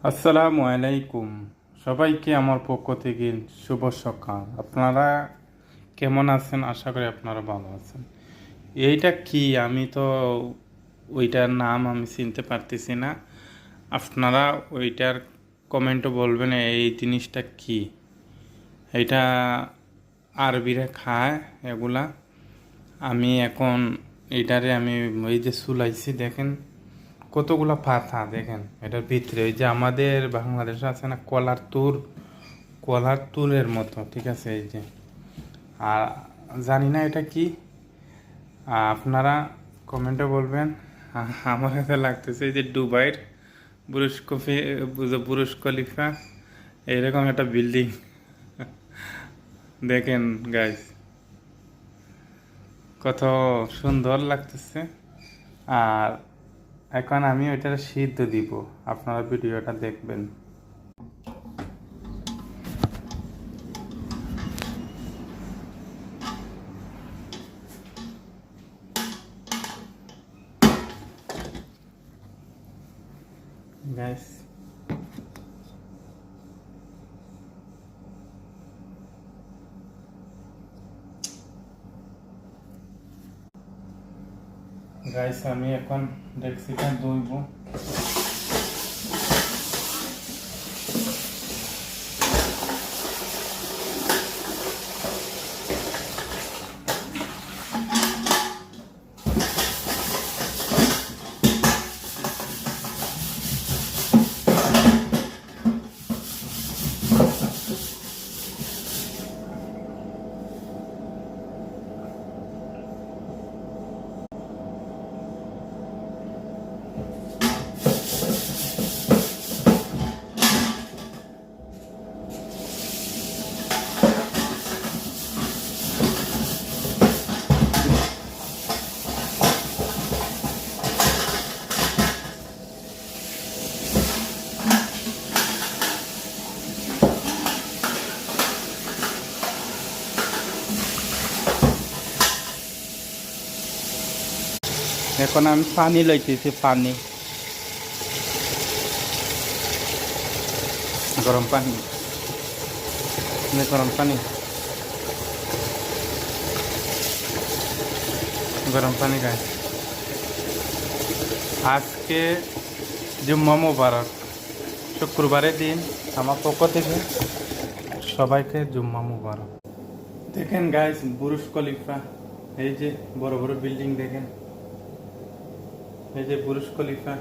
আসসালামু আলাইকুম। সবাইকে আমার পক্ষ থেকে শুভ সকাল। আপনারা কেমন আছেন? আশা করি আপনারা ভালো আছেন। এইটা কি, আমি তো ওইটার নাম আমি চিনতে পারতেছি না। আপনারা ওইটার কমেন্টও বলবেন এই জিনিসটা কি। এটা আরবিরা খায় এগুলা। আমি এখন এইটারে আমি এই যে চুলাইছি, দেখেন কতগুলা পাতা, দেখেন এটার ভিতরে ওই যে আমাদের বাংলাদেশে আছে না কলার তুরের মতো, ঠিক আছে। এই যে আর জানি না এটা কি, আপনারা কমেন্টে বলবেন। আমার কাছে লাগতেছে এই যে দুবাইয়ের বুরুজ খলিফা এইরকম একটা বিল্ডিং। দেখেন গাইস, কত সুন্দর লাগতেছে। আর এখন আমি ওইটা সিদ্ধ দিব, আপনারা ভিডিওটা দেখবেন। গাইস, আমি এখন ডেক্সিটা ধুইব। এখন আমি পানি লইতেছি, পানি, গরম পানি, গরম পানি, গরম পানি খাই। আজকে জুম্মা মুবারক, শুক্রবারের দিন। আমার পক্ষ থেকে সবাইকে জুম্মা মুবারক। দেখেন গাইস, বুরুজ খলিফা, এই যে বড় বড় বিল্ডিং দেখেন, এই যে বুরুজ খলিফা।